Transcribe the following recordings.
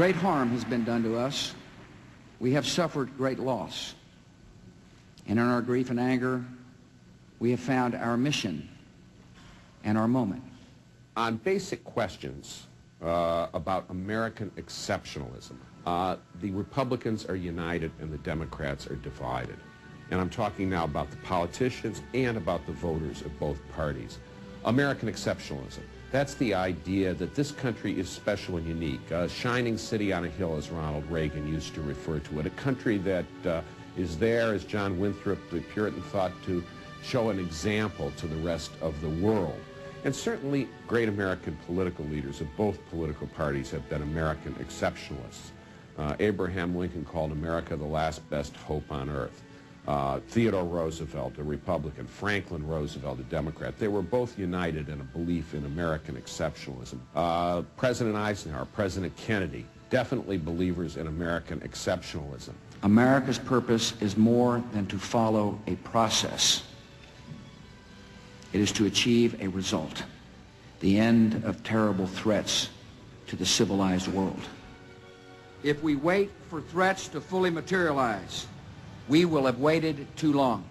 Great harm has been done to us. We have suffered great loss. And in our grief and anger, we have found our mission and our moment. On basic questions about American exceptionalism, the Republicans are united and the Democrats are divided. And I'm talking now about the politicians and about the voters of both parties. American exceptionalism. That's the idea that this country is special and unique. A shining city on a hill, as Ronald Reagan used to refer to it. A country that is there, as John Winthrop, the Puritan, thought, to show an example to the rest of the world. And certainly great American political leaders of both political parties have been American exceptionalists. Abraham Lincoln called America the last best hope on earth. Theodore Roosevelt, a Republican, Franklin Roosevelt, a Democrat, they were both united in a belief in American exceptionalism. President Eisenhower, President Kennedy, definitely believers in American exceptionalism. America's purpose is more than to follow a process. It is to achieve a result, the end of terrible threats to the civilized world. If we wait for threats to fully materialize, we will have waited too long.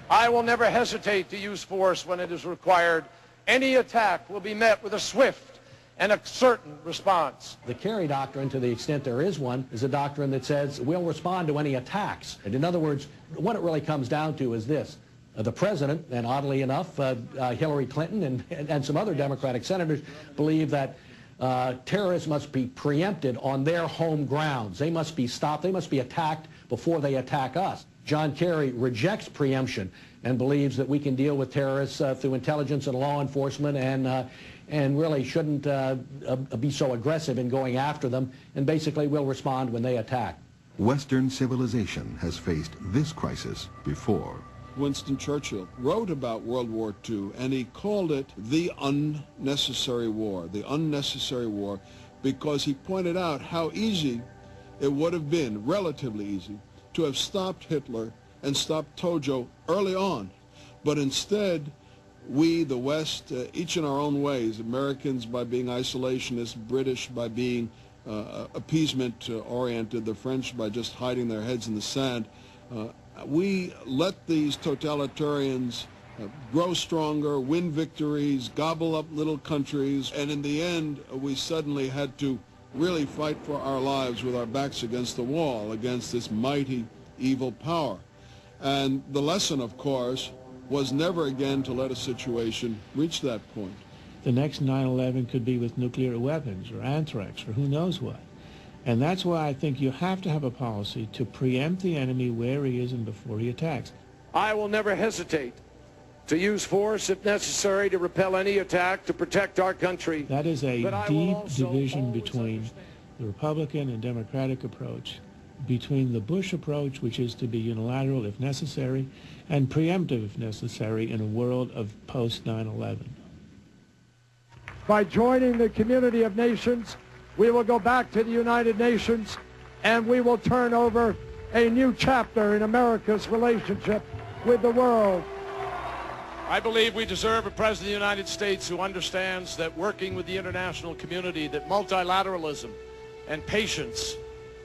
I will never hesitate to use force when it is required. Any attack will be met with a swift and a certain response. The Kerry doctrine, to the extent there is one, is a doctrine that says we'll respond to any attacks. And in other words, what it really comes down to is this. The president, and oddly enough, Hillary Clinton and some other Democratic senators believe that terrorists must be preempted on their home grounds. They must be stopped. They must be attacked before they attack us. John Kerry rejects preemption and believes that we can deal with terrorists through intelligence and law enforcement and really shouldn't be so aggressive in going after them, and basically will respond when they attack. Western civilization has faced this crisis before. Winston Churchill wrote about World War II, and he called it the unnecessary war, because he pointed out how easy it would have been, relatively easy, to have stopped Hitler and stopped Tojo early on. But instead, we, the West, each in our own ways, Americans by being isolationists, British by being appeasement-oriented, the French by just hiding their heads in the sand, we let these totalitarians grow stronger, win victories, gobble up little countries, and in the end, we suddenly had to really fight for our lives with our backs against the wall, against this mighty, evil power. And the lesson, of course, was never again to let a situation reach that point. The next 9/11 could be with nuclear weapons or anthrax or who knows what. And that's why I think you have to have a policy to preempt the enemy where he is and before he attacks. I will never hesitate to use force if necessary to repel any attack to protect our country. That is a deep division between the Republican and Democratic approach, between the Bush approach, which is to be unilateral if necessary, and preemptive if necessary in a world of post-9/11. By joining the community of nations, we will go back to the United Nations and we will turn over a new chapter in America's relationship with the world. I believe we deserve a President of the United States who understands that working with the international community, that multilateralism and patience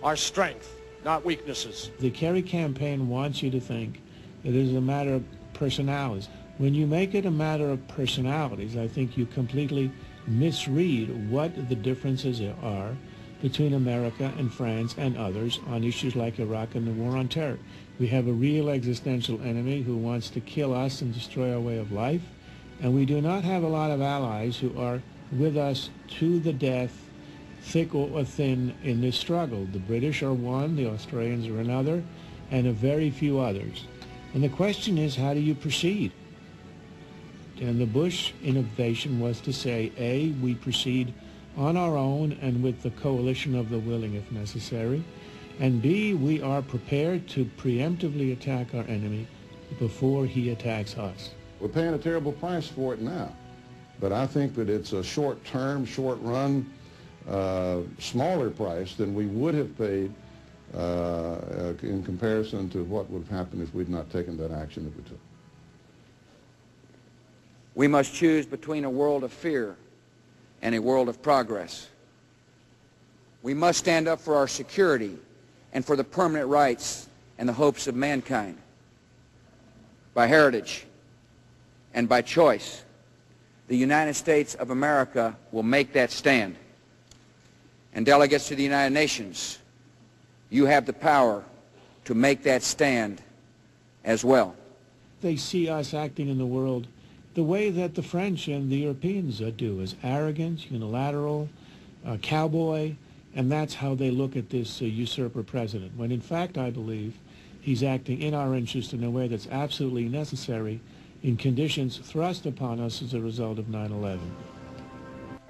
are strength, not weaknesses. The Kerry campaign wants you to think that it is a matter of personalities. When you make it a matter of personalities, I think you completely misread what the differences are between America and France and others on issues like Iraq and the war on terror. We have a real existential enemy who wants to kill us and destroy our way of life, and we do not have a lot of allies who are with us to the death, thick or thin, in this struggle. The British are one, the Australians are another, and a very few others. And the question is, how do you proceed? And the Bush innovation was to say, A, we proceed on our own and with the coalition of the willing if necessary, and B, we are prepared to preemptively attack our enemy before he attacks us. We're paying a terrible price for it now, but I think that it's a short-term, short-run, smaller price than we would have paid in comparison to what would have happened if we'd not taken that action that we took. We must choose between a world of fear and a world of progress. We must stand up for our security and for the permanent rights and the hopes of mankind. By heritage and by choice, the United States of America will make that stand. And delegates to the United Nations, you have the power to make that stand as well. They see us acting in the world the way that the French and the Europeans do, as arrogant, unilateral, cowboy, and that's how they look at this usurper president, when in fact I believe he's acting in our interest in a way that's absolutely necessary in conditions thrust upon us as a result of 9/11.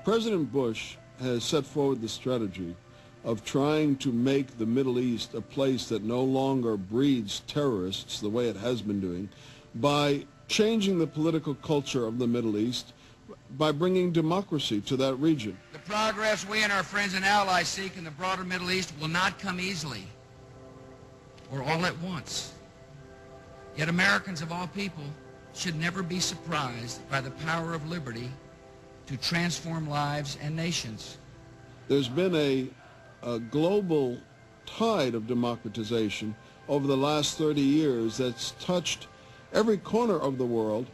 President Bush has set forward the strategy of trying to make the Middle East a place that no longer breeds terrorists the way it has been doing by changing the political culture of the Middle East, by bringing democracy to that region. The progress we and our friends and allies seek in the broader Middle East will not come easily or all at once. Yet Americans of all people should never be surprised by the power of liberty to transform lives and nations. There's been a global tide of democratization over the last 30 years that's touched every corner of the world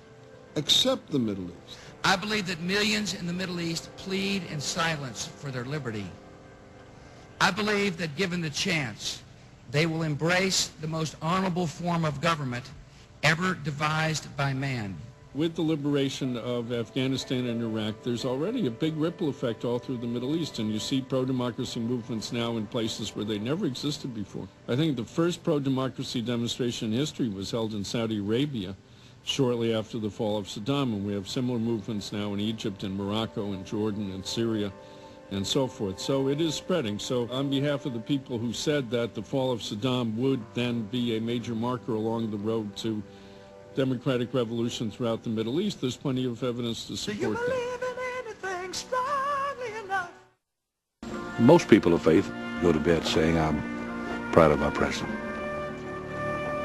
except the Middle East. I believe that millions in the Middle East plead in silence for their liberty. I believe that given the chance, they will embrace the most honorable form of government ever devised by man. With the liberation of Afghanistan and Iraq, there's already a big ripple effect all through the Middle East, and you see pro-democracy movements now in places where they never existed before. I think the first pro-democracy demonstration in history was held in Saudi Arabia shortly after the fall of Saddam, and we have similar movements now in Egypt and Morocco and Jordan and Syria and so forth. So it is spreading. So on behalf of the people who said that the fall of Saddam would then be a major marker along the road to democratic revolution throughout the Middle East, there's plenty of evidence to support that. Do you believe in anything strongly enough? Most people of faith go to bed saying, I'm proud of our president.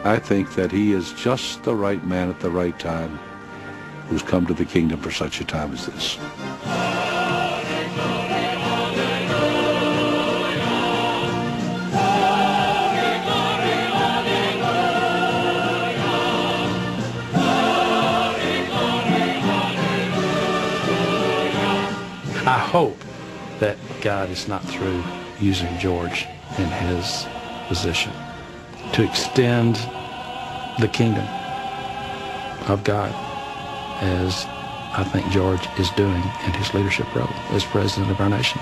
I think that he is just the right man at the right time who's come to the kingdom for such a time as this. I hope that God is not through using George in his position to extend the kingdom of God, as I think George is doing in his leadership role as president of our nation.